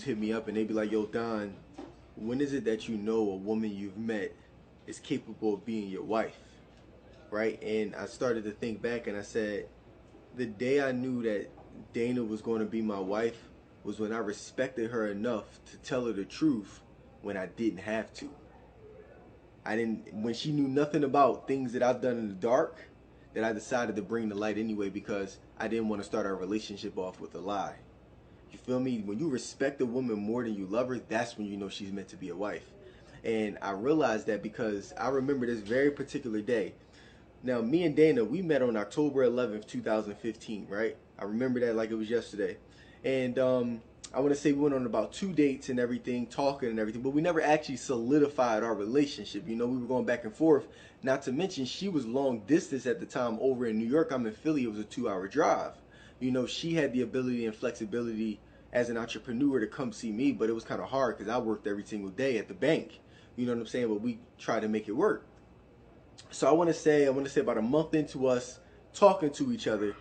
dudes hit me up and they be like, yo, Don, when is it that you know a woman you've met is capable of being your wife? Right? And I started to think back and I said, the day I knew that Dana was going to be my wife was when I respected her enough to tell her the truth when I didn't have to. I didn't when she knew nothing about things that I've done in the dark, that I decided to bring the light anyway because I didn't want to start our relationship off with a lie. You feel me? When you respect a woman more than you love her, that's when you know she's meant to be a wife. And I realized that because I remember this very particular day. Now, me and Dana, we met on October 11th, 2015, right? I remember that like it was yesterday. And I want to say we went on about 2 dates and everything, talking and everything, but we never actually solidified our relationship. You know, we were going back and forth. Not to mention, she was long distance at the time over in New York. I'm in Philly. It was a 2-hour drive. You know, she had the ability and flexibility as an entrepreneur to come see me, but it was kind of hard because I worked every single day at the bank. You know what I'm saying? But we tried to make it work. So I want to say about a month into us talking to each other,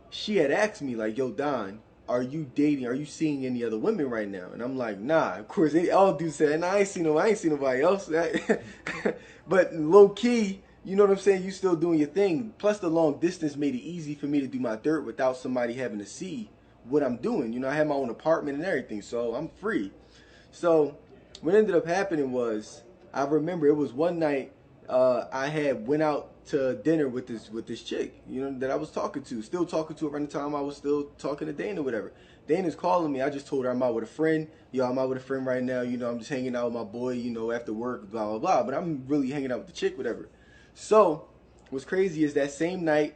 she had asked me like, "Yo, Don, are you dating? Are you seeing any other women right now?" And I'm like, "Nah." Of course, they all do say, "Nah, I ain't seen nobody else." But low key, you know what I'm saying? You still doing your thing. Plus, the long distance made it easy for me to do my dirt without somebody having to see what I'm doing. You know, I have my own apartment and everything, so I'm free. So what ended up happening was, I remember it was one night I had went out to dinner with this chick, you know, that I was talking to, still talking to around the time I was still talking to Dana, whatever. Dana's calling me. I just told her I'm out with a friend. Yo, I'm out with a friend right now. You know, I'm just hanging out with my boy, you know, after work, blah, blah, blah. But I'm really hanging out with the chick, whatever. So what's crazy is that same night,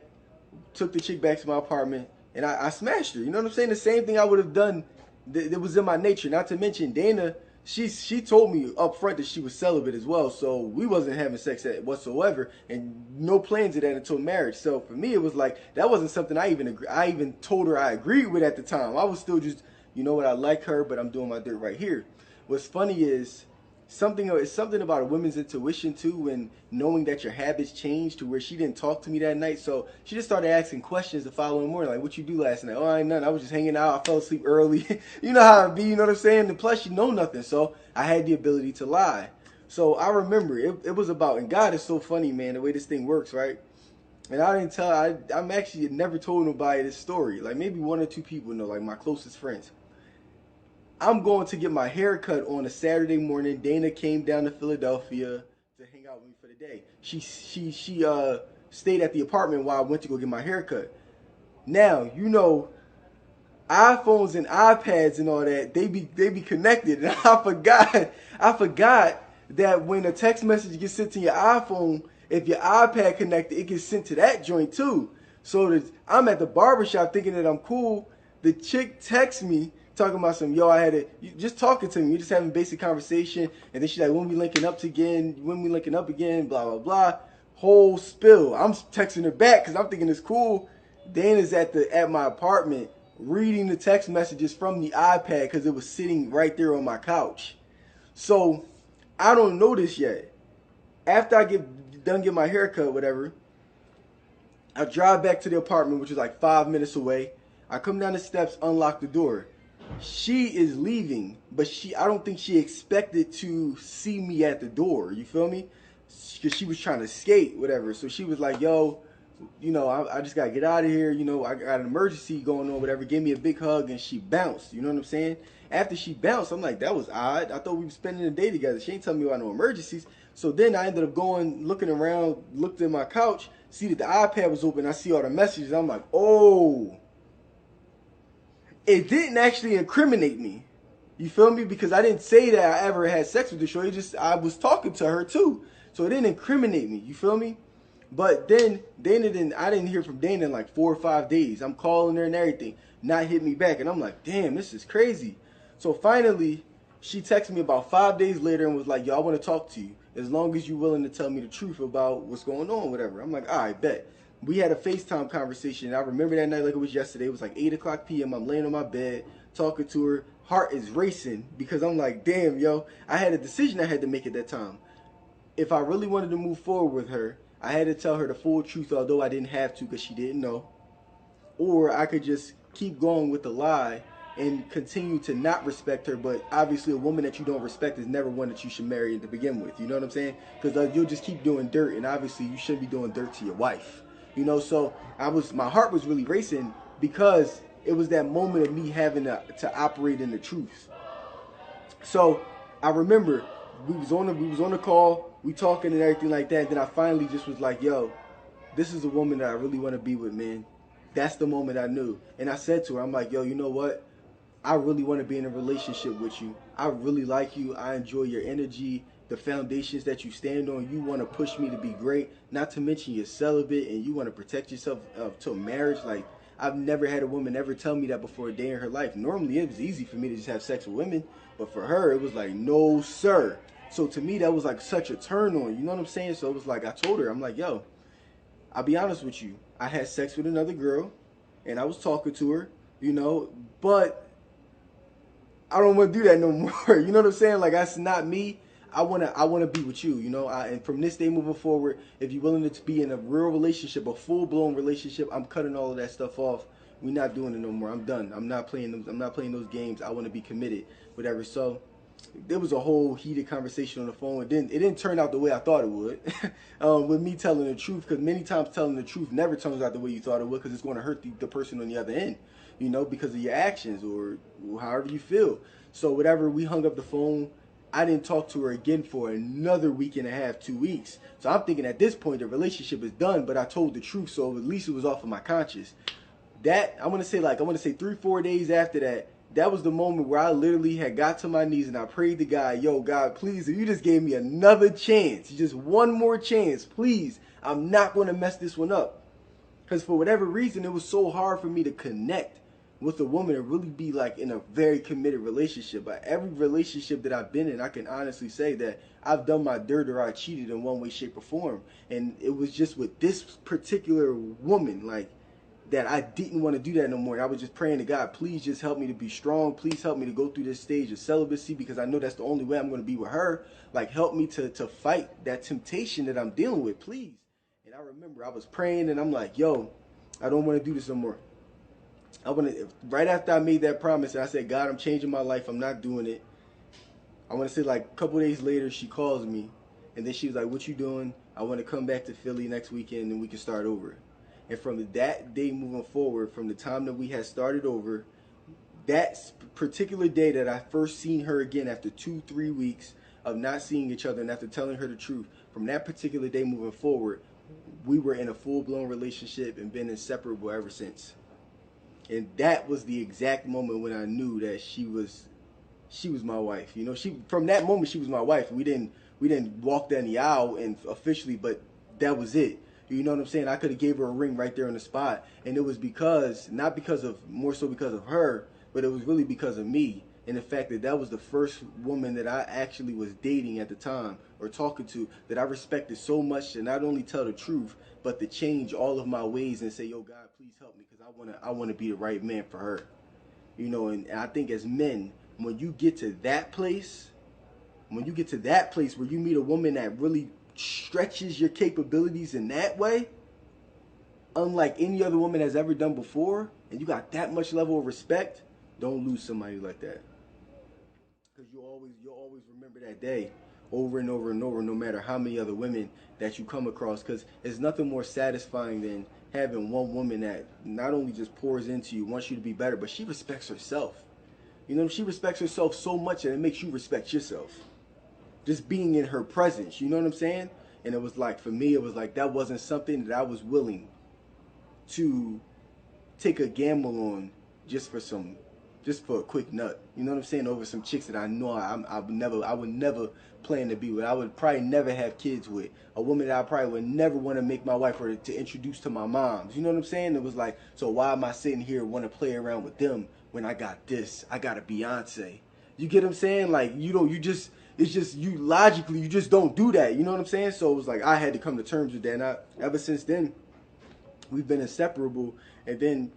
took the chick back to my apartment, and I smashed her. You know what I'm saying? The same thing I would have done that was in my nature. Not to mention Dana, she told me up front that she was celibate as well, so we wasn't having sex whatsoever, and no plans of that until marriage. So for me, it was like that wasn't something I even told her I agreed with at the time. I was still just, you know what, I like her, but I'm doing my dirt right here. What's funny is it's something about a woman's intuition too, and knowing that your habits change to where she didn't talk to me that night, so she just started asking questions the following morning, like, "What you do last night?" "Oh, I ain't nothing. I was just hanging out. I fell asleep early." You know how it be. You know what I'm saying? And plus, you know nothing, so I had the ability to lie. So I remember it was about, and God is so funny, man, the way this thing works, right? And I didn't tell. I'm actually never told nobody this story. Like maybe one or two people know, like my closest friends. I'm going to get my hair cut on a Saturday morning. Dana came down to Philadelphia to hang out with me for the day. She stayed at the apartment while I went to go get my hair cut. Now, you know, iPhones and iPads and all that, they be connected. And I forgot that when a text message gets sent to your iPhone, if your iPad connected, it gets sent to that joint too. So I'm at the barbershop thinking that I'm cool. The chick texts me talking about some, "Yo, I had a," just talking to me. You're just having basic conversation. And then she's like, "When we linking up again? When we linking up again?" Blah, blah, blah. Whole spill. I'm texting her back because I'm thinking it's cool. Dana's at my apartment reading the text messages from the iPad because it was sitting right there on my couch. So I don't know this yet. After I get my haircut, whatever, I drive back to the apartment, which is like 5 minutes away. I come down the steps, unlock the door. She is leaving, but I don't think she expected to see me at the door. You feel me? Because she was trying to skate, whatever. So she was like, "Yo, you know, I just gotta get out of here. You know, I got an emergency going on, whatever." Gave me a big hug and she bounced. You know what I'm saying? After she bounced, I'm like, that was odd. I thought we were spending the day together. She ain't telling me about no emergencies. So then I ended up going, looking around, looked at my couch, see that the iPad was open. I see all the messages. I'm like, oh. It didn't actually incriminate me. You feel me? Because I didn't say that I ever had sex with the shorty. I was talking to her too. So it didn't incriminate me. You feel me? But then I didn't hear from Dana in like 4 or 5 days. I'm calling her and everything. Not hit me back. And I'm like, damn, this is crazy. So finally, she texted me about 5 days later and was like, "Yo, I want to talk to you. As long as you're willing to tell me the truth about what's going on, whatever." I'm like, "All right, bet." We had a FaceTime conversation. I remember that night like it was yesterday. It was like 8 o'clock p.m. I'm laying on my bed, talking to her. Heart is racing because I'm like, damn, yo. I had a decision I had to make at that time. If I really wanted to move forward with her, I had to tell her the full truth, although I didn't have to because she didn't know. Or I could just keep going with the lie and continue to not respect her. But obviously, a woman that you don't respect is never one that you should marry to begin with. You know what I'm saying? Because you'll just keep doing dirt, and obviously, you shouldn't be doing dirt to your wife. You know, so my heart was really racing because it was that moment of me having to operate in the truth. So I remember we was on the call, we talking and everything like that. And then I finally just was like, yo, this is a woman that I really want to be with, man. That's the moment I knew. And I said to her, I'm like, yo, you know what? I really want to be in a relationship with you. I really like you. I enjoy your energy, the foundations that you stand on. You want to push me to be great. Not to mention you're celibate and you want to protect yourself till marriage. Like, I've never had a woman ever tell me that before a day in her life. Normally, it was easy for me to just have sex with women. But for her, it was like, no, sir. So to me, that was like such a turn on. You know what I'm saying? So it was like, I told her, I'm like, yo, I'll be honest with you. I had sex with another girl, and I was talking to her, you know, but I don't want to do that no more. You know what I'm saying? Like, that's not me. I wanna be with you, you know. And from this day moving forward, if you're willing to be in a real relationship, a full blown relationship, I'm cutting all of that stuff off. We're not doing it no more. I'm done. I'm not playing those games. I want to be committed, whatever. So there was a whole heated conversation on the phone. It didn't turn out the way I thought it would. With me telling the truth, because many times telling the truth never turns out the way you thought it would, because it's going to hurt the person on the other end, you know, because of your actions or however you feel. So whatever, we hung up the phone. I didn't talk to her again for another week and a half, 2 weeks. So I'm thinking at this point the relationship is done, but I told the truth, so at least it was off of my conscience. That I want to say 3-4 days after that, that was the moment where I literally had got to my knees and I prayed to God, yo, God, please, if you just gave me another chance, just one more chance, please, I'm not going to mess this one up. Because for whatever reason, it was so hard for me to connect with a woman and really be like in a very committed relationship. But every relationship that I've been in, I can honestly say that I've done my dirt or I cheated in one way, shape, or form. And it was just with this particular woman, like, that I didn't want to do that no more. I was just praying to God, please just help me to be strong. Please help me to go through this stage of celibacy, because I know that's the only way I'm going to be with her. Like, help me to fight that temptation that I'm dealing with, please. And I remember I was praying and I'm like, yo, I don't want to do this no more. Right after I made that promise and I said, God, I'm changing my life, I'm not doing it. I want to say like a couple days later, she calls me and then she was like, what you doing? I want to come back to Philly next weekend and we can start over. And from that day moving forward, from the time that we had started over, that particular day that I first seen her again after 2-3 weeks of not seeing each other and after telling her the truth, from that particular day moving forward, we were in a full-blown relationship and been inseparable ever since. And that was the exact moment when I knew that she was my wife. You know, from that moment she was my wife. We didn't walk down the aisle and officially, but that was it. You know what I'm saying? I could have gave her a ring right there on the spot, and it was more so because of her, but it was really because of me and the fact that that was the first woman that I actually was dating at the time or talking to that I respected so much to not only tell the truth, but to change all of my ways and say, yo, God, please help me, because I want to be the right man for her. You know, and I think as men, when you get to that place, where you meet a woman that really stretches your capabilities in that way, unlike any other woman has ever done before, and you got that much level of respect, don't lose somebody like that. Because you'll always remember that day over and over and over, no matter how many other women that you come across. Because there's nothing more satisfying than having one woman that not only just pours into you, wants you to be better, but she respects herself. You know, she respects herself so much that it makes you respect yourself. Just being in her presence, you know what I'm saying? And it was like, for me, it was like that wasn't something that I was willing to take a gamble on just for a quick nut. You know what I'm saying? Over some chicks that I know I would never plan to be with. I would probably never have kids with. A woman that I probably would never want to make my wife or to introduce to my moms. You know what I'm saying? It was like, so why am I sitting here want to play around with them when I got this? I got a Beyonce. You get what I'm saying? Like, it's just you logically, you just don't do that. You know what I'm saying? So it was like I had to come to terms with that. And ever since then, we've been inseparable. And then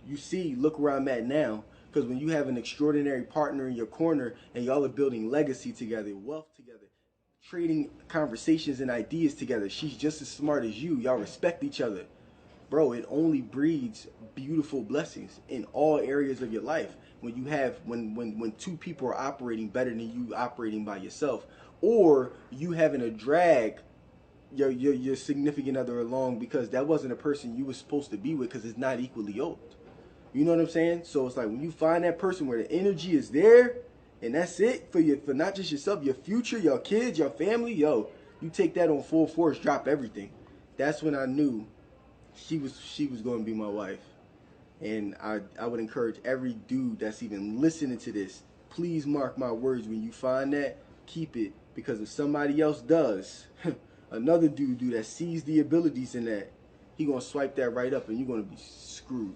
look where I'm at now. Because when you have an extraordinary partner in your corner and y'all are building legacy together, wealth together, trading conversations and ideas together, she's just as smart as you. Y'all respect each other. Bro, it only breeds beautiful blessings in all areas of your life. when you have when two people are operating better than you operating by yourself, or you having a drag your significant other along because that wasn't a person you were supposed to be with because it's not equally yoked. You know what I'm saying? So it's like when you find that person where the energy is there, and that's it for not just yourself, your future, your kids, your family. Yo, you take that on full force, drop everything. That's when I knew she was going to be my wife. And I would encourage every dude that's even listening to this, please mark my words. When you find that, keep it, because if somebody else does, another dude that sees the abilities in that, he gonna swipe that right up, and you're gonna be screwed.